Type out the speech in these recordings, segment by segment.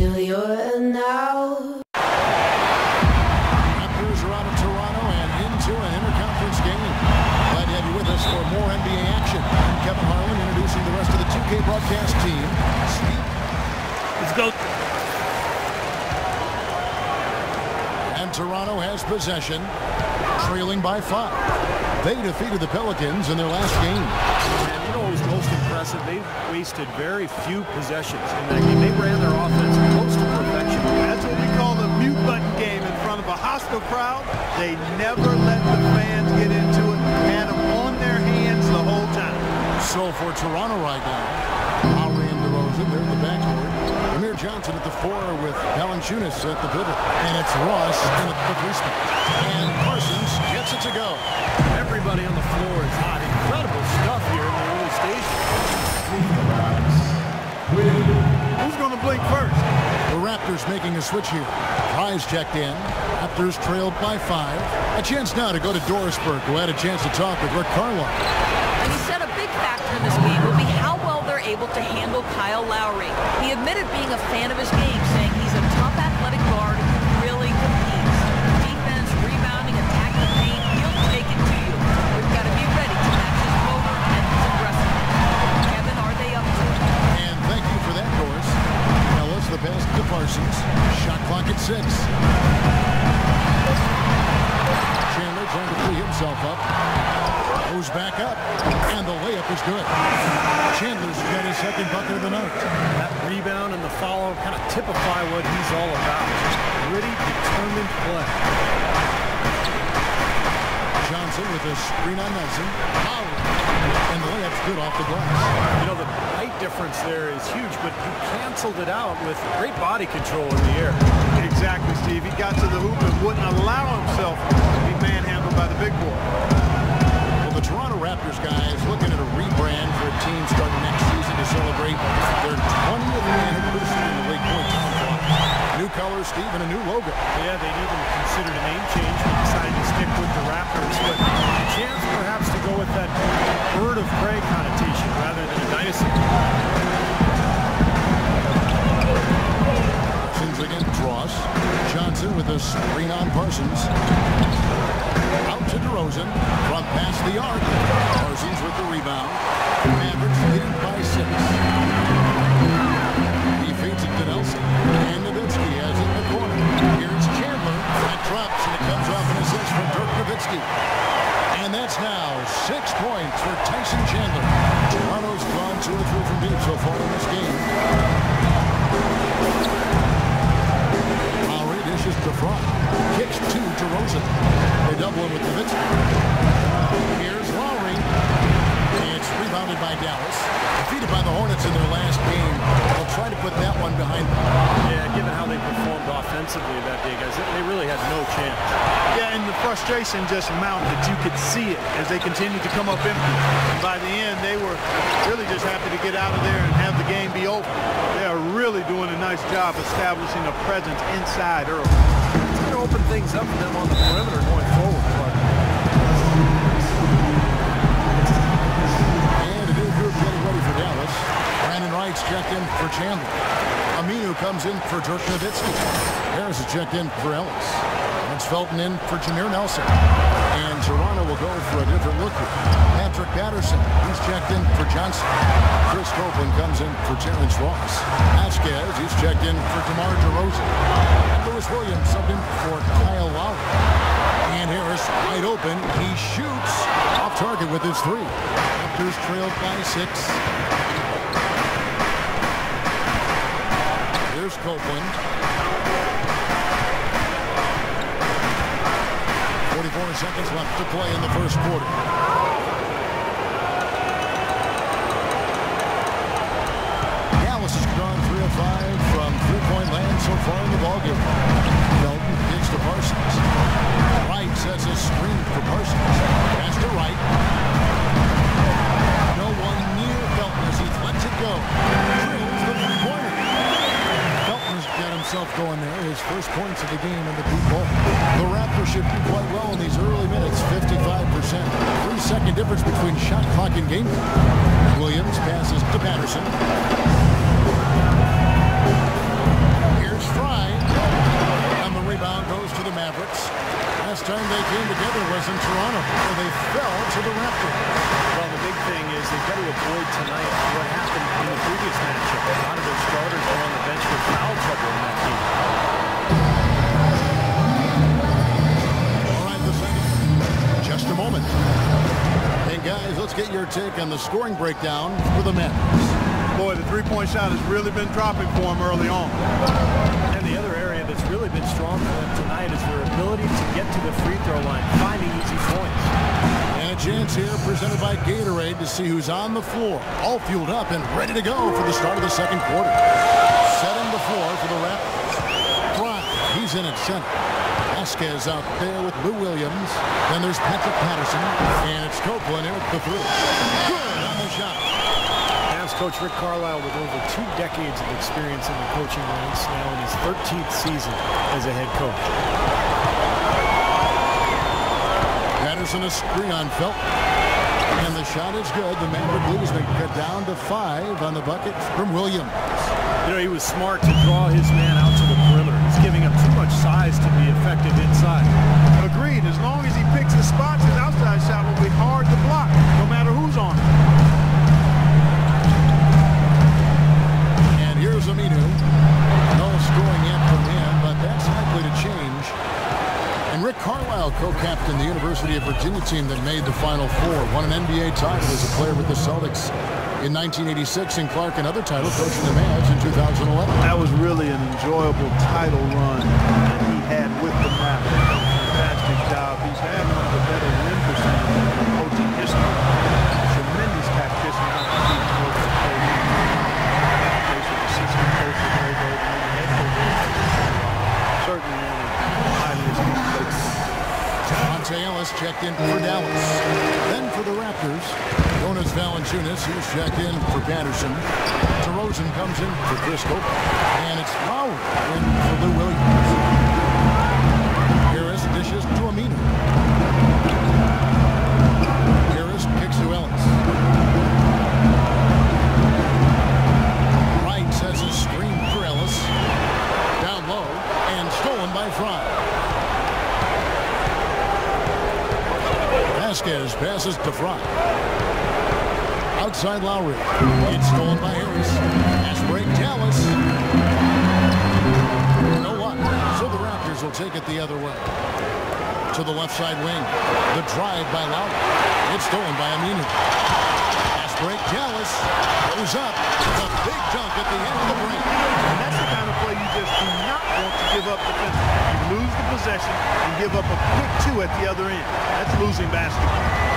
till you're now. Raptors are out of Toronto and into an interconference game. Glad to have you with us for more NBA action. I'm Kevin Harlan introducing the rest of the 2K broadcast team. Steve. Let's go. And Toronto has possession, trailing by 5. They defeated the Pelicans in their last game. And you know what was most impressive? They wasted very few possessions in that game. They ran their offense close to perfection. That's what we call the mute button game in front of a hostile crowd. They never let the fans get into it. Had them on their hands the whole time. So for Toronto right now, Lowry and DeRozan, they're in the backcourt. Amir Johnson at the 4 with Valanciunas at the pivot. And it's Ross in at the 3 spot. And Parsons gets it to go. Everybody on the floor is hot. Incredible stuff here in the early stages. Who's going to blink first? The Raptors making a switch here. Prize checked in. Raptors trailed by 5. A chance now to go to Dorisburg, who had a chance to talk with Rick Carlisle. And he said a big factor in this game will be how well they're able to handle Kyle Lowry. He admitted being a fan of his game, saying he's a tough athletic guard who really competes. Defense, rebounding, attack the paint, he'll take it to you. We've got to be ready to match his motor and his aggressiveness. Kevin, are they up to it? And thank you for that, Doris. Ellis, the pass to Parsons. Shot clock at 6. Chandler trying to free himself up. Goes back up, and the layup is good. Chandler's got his second bucket of the night. That rebound and the follow kind of typify what he's all about. Gritty, determined play. Johnson with a screen on Nelson. Lowry. And the layup's good off the glass. You know, the height difference there is huge, but he canceled it out with great body control in the air. Exactly, Steve. He got to the hoop and wouldn't allow himself to be manhandled by the big boy. Well, the Toronto Raptors guys looking at a rebrand for a team starting next season to celebrate their 20th anniversary in the Lake Point Town Clock. New colors, Steve, and a new logo. Yeah, they'd even considered a name change, but decided to stick with the Raptors. But a chance perhaps to go with that bird of prey connotation rather than a dynasty. Parsons against Ross. Johnson with a screen on Parsons. Out to DeRozan. Front past the arc. Parsons with the rebound. Mavericks leading by 6. He feeds it to Nelson. And Nowitzki has it in the corner. Here's Chandler. That drops, and it comes off an assist from Dirk Nowitzki. And that's now 6 points for Tyson Chandler. Toronto's gone 2 or 3 from deep so far in this game. Lowry dishes to front. Kicks to DeRozan. They double him with Nowitzki. Here's Lowry. It's rebounded by Dallas. Defeated by the Hornets in their last game. They'll try to put that one behind them. Yeah, given how they performed offensively that day, guys, they really had no chance. Yeah, and the frustration just mounted. You could see it as they continued to come up empty. And by the end, they were really just happy to get out of there and have the game be over. They are really doing a nice job establishing a presence inside early. It's going to open things up for them on the perimeter going forward. And a new group getting ready for Dallas. Brandon Wright's checked in for Chandler. Aminu comes in for Dirk Nowitzki. Harris is checked in for Ellis. That's Felton in for Jameer Nelson. And Toronto will go for a different look here. Patrick Patterson, he's checked in for Johnson. Chris Copeland comes in for Terrence Ross. Vasquez, he's checked in for DeMar DeRozan. And Lewis Williams subbed in for Kyle Lowry. And Harris wide open. He shoots off target with his 3. Raptors trailed by 6. Here's Copeland. 44 seconds left to play in the first quarter. Dallas has gone 3 of 5 from three-point land so far in the ballgame. Felton gives to Parsons. Wright sets a screen for Parsons. Pass to Wright. No one near Felton as he lets it go. Drills the three-pointer. Felton's got himself going there. His first points of the game in the deep ball. The Raptors should do quite well in these early minutes. 55%. 3-second difference between shot clock and game. Williams passes to Patterson. avoid tonight what happened in the previous matchup. A lot of their starters were on the bench with foul trouble in that game. All right, the second. Just a moment. Hey, guys, let's get your take on the scoring breakdown for the men. Boy, the three-point shot has really been dropping for them early on. And the other area that's really been strong for them tonight is their ability to get to the free throw line, finding easy points. And a chance here presented by Gatorade to see who's on the floor. All fueled up and ready to go for the start of the second quarter. Setting the floor for the Raptors. Bryant, he's in at center. Vasquez out there with Lou Williams. Then there's Patrick Patterson. And it's Copeland here at the three. Good on the shot. As Coach Rick Carlisle with over 2 decades of experience in the coaching ranks, now in his 13th season as a head coach. Patterson a screen on Felt. And the shot is good. The Maverick Bluesmen cut down to 5 on the bucket from Williams. You know, he was smart to draw his man out to the perimeter. He's giving up too much size to be effective inside. Agreed. As long as he picks the spots, his outside shot will be hard to block, no matter who's on him. And here's Aminu. No scoring yet from him, but that's likely to change. And Rick Carlisle co-captained the University of Virginia team that made the Final Four, won an NBA title as a player with the Celtics in 1986, and Clark another title coaching the Mavs in 2011. That was really an enjoyable title run that he had with the Mavs. Fantastic job. He's had one of the better win percentages in coaching history. Tremendous tactician on the team coach. Assistant coach for Mary Bird, and head coach. Certainly one of the highly esteemed coaches. Monte Ellis checked in for Dallas. Then for the Raptors, Jonas Valanciunas, he's checked in for Patterson. DeRozan comes in for Chris Cope. And it's Lowry in for Lou Williams. Harris dishes to Aminu. Harris kicks to Ellis. Wright has a screen for Ellis. Down low and stolen by Fry. Vasquez passes to Fry. Outside Lowry. It's stolen by Harris. Pass break Dallas. No luck. So the Raptors will take it the other way. To the left side wing. The drive by Lowry. It's stolen by Aminu. Pass break Dallas. Goes up. It's a big dunk at the end of the break. And that's the kind of play you just do not want to give up defensively. You lose the possession and give up a quick 2 at the other end. That's losing basketball.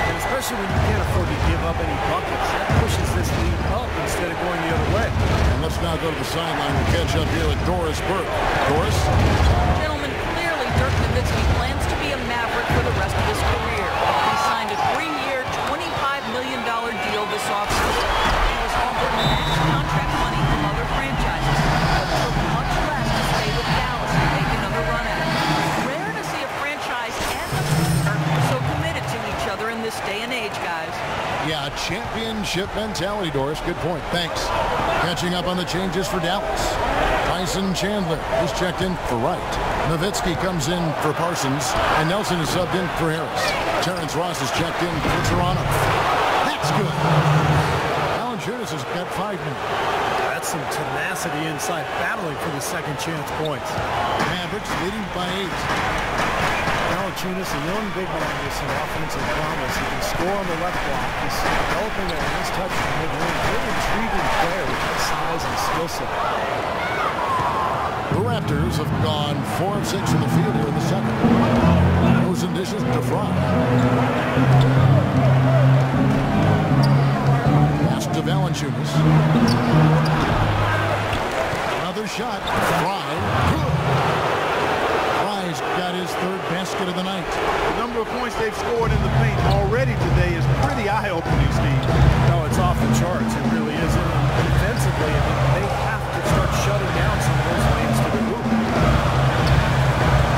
And especially when you can't afford to give up any buckets, that pushes this lead up instead of going the other way. And let's now go to the sideline and catch up here with Doris Burke. Doris? Gentlemen, clearly Dirk Nowitzki plans to be a Maverick for the rest of his career. He signed a 3-year, $25 million deal this offseason. He was offered max contract money from other franchises, but took much less to stay with Dallas and make another run at it. Rare to see a franchise and the player so committed to each other in this day and age, guys. Yeah, championship mentality, Doris. Good point. Thanks. Catching up on the changes for Dallas. Tyson Chandler is checked in for Wright. Nowitzki comes in for Parsons, and Nelson is subbed in for Harris. Terrence Ross is checked in for Toronto. That's good. Valanciunas has got 5 minutes. That's some tenacity inside, battling for the second chance points. Mavericks leading by 8. Valanciunas, a young big man with some offensive promise. He can score on the left block. He's developing a nice touch from mid-range. Very intriguing player with his size and skill set. The Raptors have gone 4 of 6 in the field here in the second. Those and dishes to Fry. Pass to Valanciunas. Another shot. Fry. Good. Fry's got his 3rd basket of the night. The number of points they've scored in the paint already today is pretty eye-opening, Steve. No, it's off the charts. It really is. And defensively, I mean, they have to start shutting down some of those lanes to the hoop.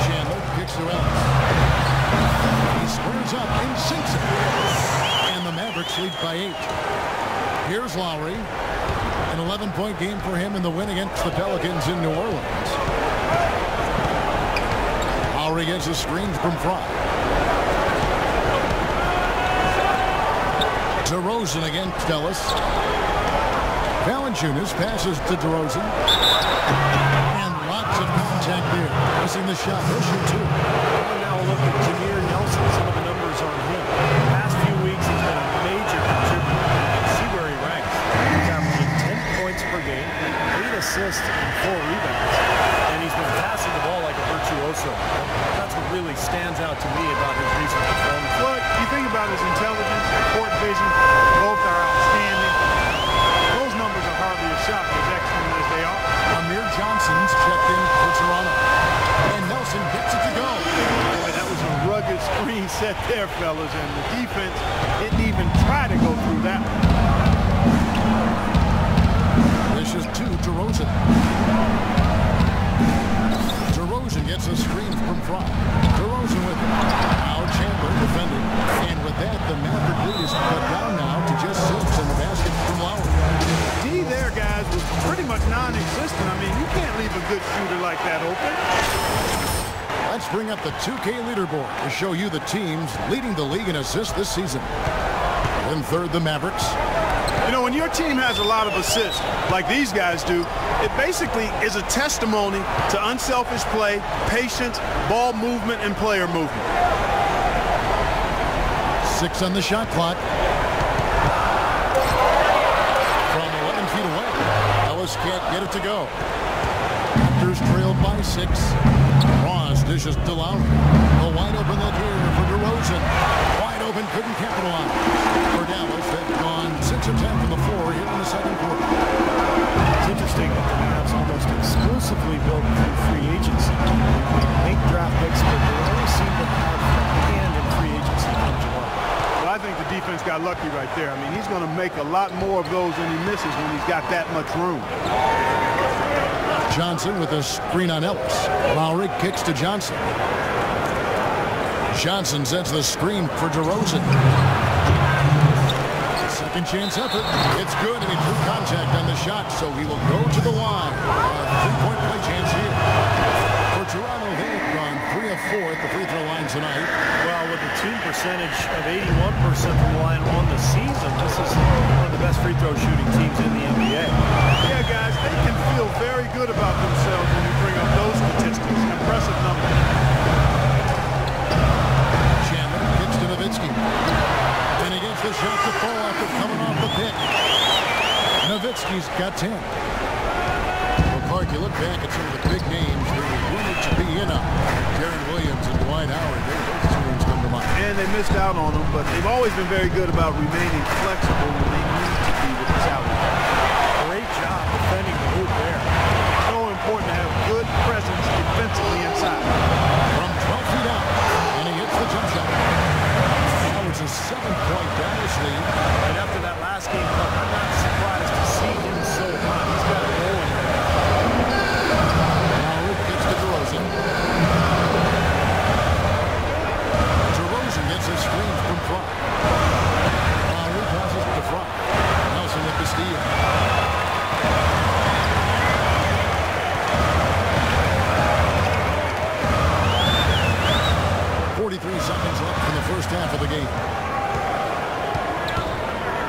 Chandler kicks to Ellis. He squares up and sinks it. And the Mavericks lead by 8. Here's Lowry. An 11-point game for him in the win against the Pelicans in New Orleans. Lowry gets a screen from Fry. DeRozan against Ellis. Valanciunas passes to DeRozan. And lots of contact there. Missing the shot. He'll shoot two. And now look at Jameer Nelson. Some of the numbers on him. The past few weeks, he's been a major contributor. You can see where he ranks. He's averaging 10 points per game, 8 assists, and 4 rebounds. And he's been passing the ball like a virtuoso. That's what really stands out to me about his recent performance. Well, you think about his intelligence, court vision, both are outstanding. Those numbers are hardly as sharp as excellent as they are. Amir Johnson's checked in for Toronto. And Nelson gets it to go. Boy, that was a rugged screen set there, fellas, and the defense didn't even try to go through that one. This is to DeRozan. DeRozan gets a screen from Fry. DeRozan with it. Now Chandler defending. And with that, the Maverick lead is cut down now to just 6 in the basket from Lowry. D there, guys, was pretty much non-existent. I mean, you can't leave a good shooter like that open. Let's bring up the 2K leaderboard to show you the teams leading the league in assists this season. In third, the Mavericks. You know, when your team has a lot of assists, like these guys do, it basically is a testimony to unselfish play, patience, ball movement, and player movement. 6 on the shot clock. From 11 feet away. Ellis can't get it to go. Raptors trailed by 6. Ross dishes to Lowry. A wide open look here for DeRozan. Wide open, couldn't capitalize. For Dallas, they've gone 6 of 10 from the floor here in the second quarter. It's interesting that the Mavs almost exclusively built through free agency. They make draft picks, but they always seem to have a hand in free agency come July. Well, I think the defense got lucky right there. I mean, he's going to make a lot more of those than he misses when he's got that much room. Johnson with a screen on Ellis. Lowry kicks to Johnson. Johnson sets the screen for DeRozan. Second chance effort. It's good, and he drew contact on the shot, so he will go to the line. A 3-point play chance here. For Toronto, they've gone 3 of 4 at the free throw line tonight. Well, with a team percentage of 81% from the line on the season, this is one of the best free throw shooting teams in the NBA. Yeah, guys, they can feel very good about themselves when you bring up those statistics. Impressive numbers. Chandler kicks to Nowitzki. And he gets the shot to fall after coming off the pick. Nowitzki's got 10. Well, Clark, you look back at some of the big names they were rumored to be in on. Darren Williams and Dwight Howard, those two names come to mind. And they missed out on them, but they've always been very good about remaining flexible when they need to be with the salary. Great job defending the hoop there. So important to have good presence defensively inside. From 12 feet out, and he hits the jump shot. Now it's a 7-point Dallas lead. And after that last game, I'm not surprised to see him so hot. He's got it rolling. Lowry kicks to DeRozan. DeRozan gets a screen from Fry. Lowry passes to Fry. Nelson with the steal. 43 seconds left in the first half of the game.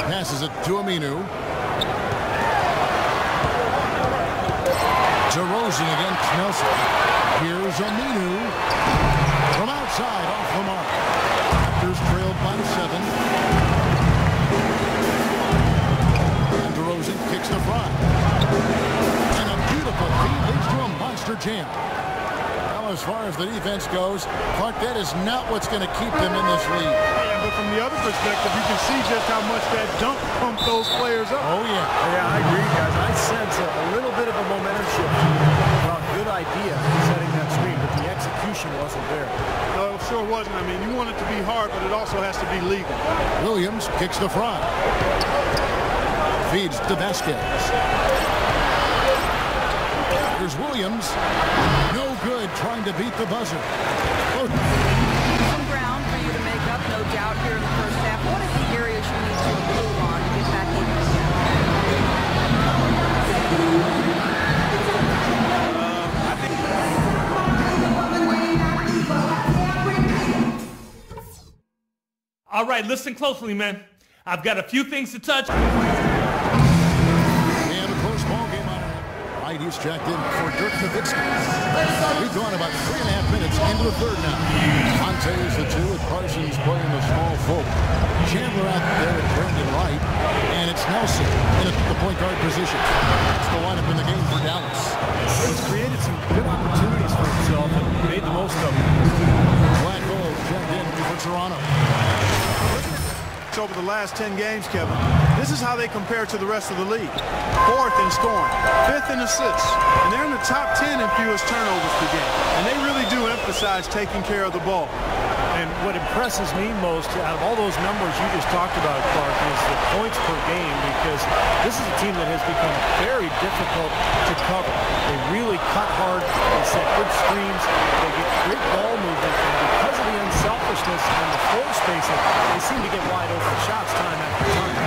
Passes it to Aminu. DeRozan against Nelson. Here's Aminu. From outside, off the mark. Raptors trailed by 7. And DeRozan kicks to Fry. And a beautiful feed leads to a monster jam. As far as the defense goes, Clark, that is not what's going to keep them in this league. Yeah, but from the other perspective, you can see just how much that dunk pumped those players up. Oh, yeah. Yeah, I agree, guys. I sense a little bit of a momentum shift. Well, good idea setting that screen, but the execution wasn't there. No, it sure wasn't. I mean, you want it to be hard, but it also has to be legal. Williams kicks to Fry. Feeds to Vasquez. Here's Williams. No good trying to beat the buzzer. Some ground for you to make up, no doubt, here in the first half. What is the areas you need to improve on to get back in? All right, listen closely, man. I've got a few things to touch. And a close ball game on it. Right, he's checked in for Dirk Nowitzki. We've gone about 3.5 minutes into the third now. Monte is the 2 with Parsons playing the small forward. Chandler out there at Brandon Wright. And it's Nelson in the point guard position. That's the lineup in the game for Dallas. He's created some good opportunities for himself and made the most of them. Flacco checked in for Toronto. Over the last 10 games, Kevin, this is how they compare to the rest of the league. 4th in scoring, 5th in assists, and they're in the top 10 in fewest turnovers per game. And they really do emphasize taking care of the ball. And what impresses me most out of all those numbers you just talked about, Clark, is the points per game, because this is a team that has become very difficult to cover. They really cut hard, they set good screens, they get great ball movement, and because of the unselfishness and the floor spacing, they seem to get wide open shots time after time.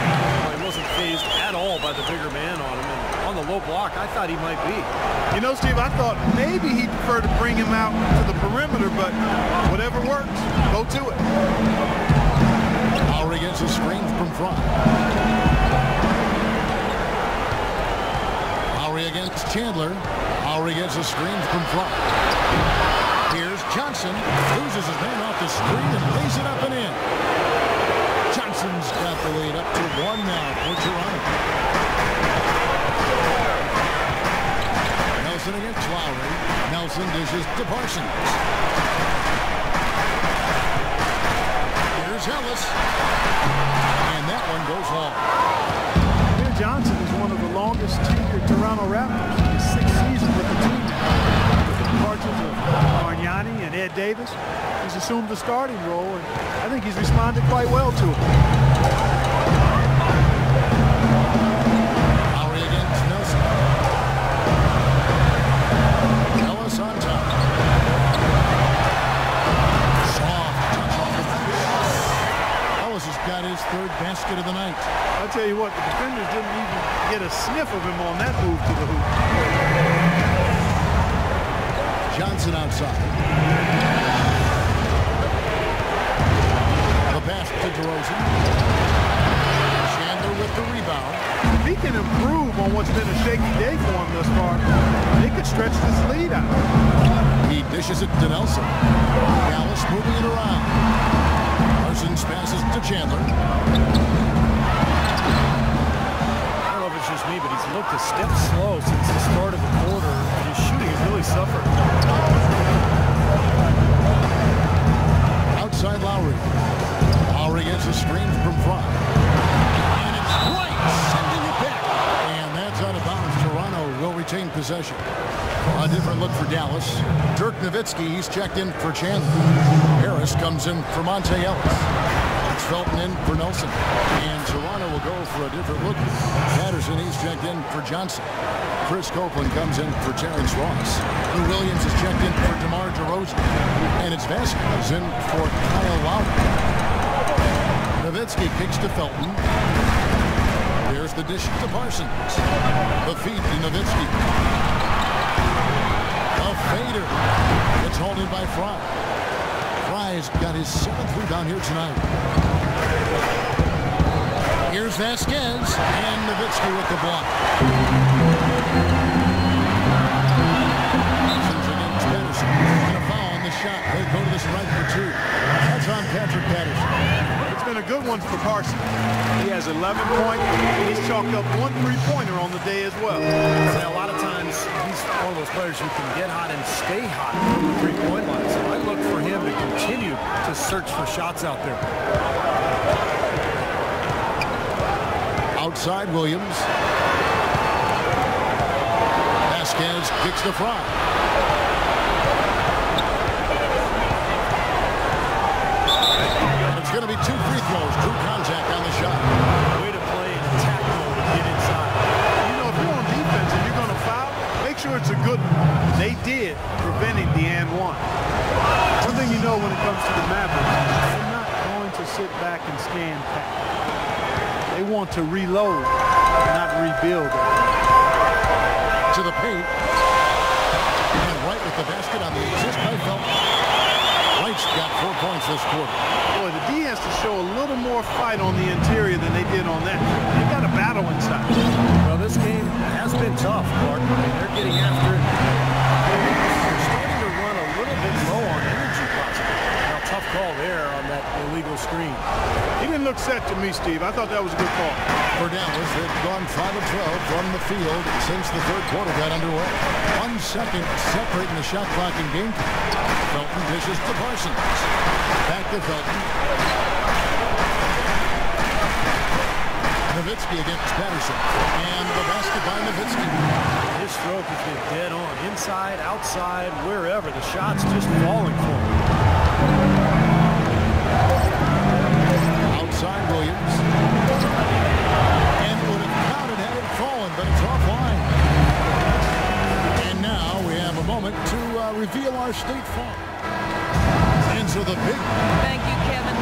Well, he wasn't fazed at all by the bigger man on him, and on the low block, I thought he might be. You know, Steve, I thought maybe he'd prefer to bring him out to the perimeter, but whatever works, go to it. Lowry gets a screen from front. Lowry against Chandler. Lowry gets a screen from front. Here's Johnson. Loses his man off the screen and lays it up and in. Johnson's got the lead up to 1 now for Toronto. Nelson against Lowry. Nelson dishes to Parsons. Here's Ellis. And that one goes long. Here Johnson is one of the longest tenured Toronto Raptors. He's 6 seasons with the team now. With the departures of Bargnani and Ed Davis, he's assumed the starting role, and I think he's responded quite well to it. Lowry against Nelson. Ellis on top. Soft touch off the bounce. Ellis has got his 3rd basket of the night. I'll tell you what, the defenders didn't even get a sniff of him on that move to the hoop. Johnson outside. The pass to DeRozan. Chandler with the rebound. If he can improve on what's been a shaky day for him thus far, they could stretch this lead out. He dishes it to Nelson. Dallas moving it around. Parsons passes to Chandler. I don't know if it's just me, but he's looked a step slow since the start of the quarter, and his shooting has really suffered. Outside Lowry. Lowry gets a screen from front. And it's right, sending it back. And that's out of bounds. Toronto will retain possession. A different look for Dallas. Dirk Nowitzki, he's checked in for Chandler. Harris comes in for Monte Ellis. It's Felton in for Nelson. And Toronto will go for a different look. Patterson, he's checked in for Johnson. Chris Copeland comes in for Terrence Ross. Lou Williams is checked in for DeMar DeRozan. And it's Vasquez in for Kyle Lowry. Nowitzki kicks to Felton. There's the dish to Parsons. The feed to Nowitzki. A fader. It's hauled in by Fry. Fry's got his 7th rebound here tonight. Here's Vasquez, and Nowitzki with the block. Parsons against Patterson. And a foul on the shot. They go to this right for 2. That's on Patrick Patterson. It's been a good one for Parsons. He has 11 points. He's chalked up 1 3-pointer on the day as well. Now, a lot of times, he's one of those players who can get hot and stay hot from the 3-point line. So I look for him to continue to search for shots out there. Outside Williams. Vasquez kicks to Fry. It's going to be 2 free throws. True contact on the shot. Way to play in attack mode and get inside. You know, if you're on defense and you're going to foul, make sure it's a good one. They did, preventing the and one. One thing you know when it comes to the Mavericks, they're not going to sit back and stand pat. They want to reload, not rebuild. To the paint. And Wright with the basket on the assist by Felton. Wright Nuggets got 4 points this quarter. Boy, the D has to show a little more fight on the interior than they did on that. They got a battle inside. Well, this game has been tough, Mark. They're getting after it. They're starting to run a little bit low on energy, possibly. Now, tough call there on that illegal screen. He didn't look set to me, Steve. I thought that was a good call. For Dallas, they've gone 5 of 12 from the field since the third quarter got underway. 1 second separating the shot clock and game time. Felton dishes to Parsons. Back to Felton. Nowitzki against Patterson. And the basket by Nowitzki. His stroke has been dead on. Inside, outside, wherever. The shot's just falling for him. Outside Williams. And would have counted had it fallen, but it's offline. And now we have a moment to reveal our State Farm. And so the big... Thank you, Kevin.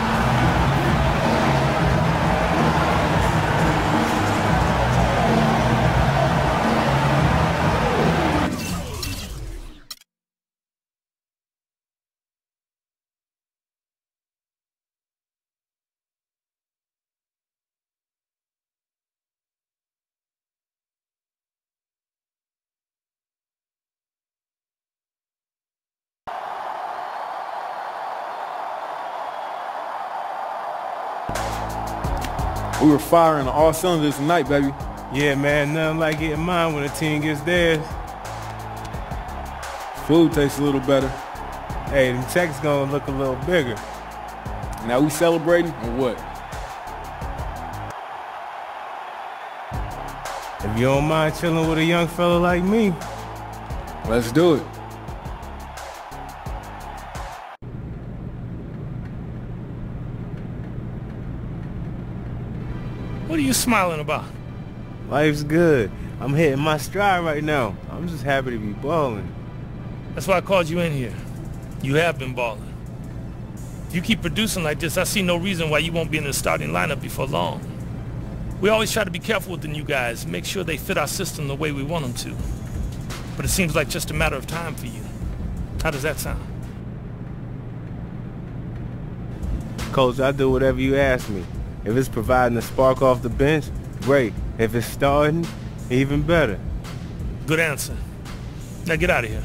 We were firing on all cylinders tonight, baby. Yeah, man, nothing like getting mine when a team gets theirs. Food tastes a little better. Hey, the check's gonna look a little bigger. Now we celebrating or what? If you don't mind chilling with a young fella like me. Let's do it. What are you smiling about? Life's good. I'm hitting my stride right now. I'm just happy to be balling. That's why I called you in here. You have been balling. If you keep producing like this, I see no reason why you won't be in the starting lineup before long. We always try to be careful with the new guys, make sure they fit our system the way we want them to. But it seems like just a matter of time for you. How does that sound? Coach, I do whatever you ask me. If it's providing a spark off the bench, great. If it's starting, even better. Good answer. Now get out of here.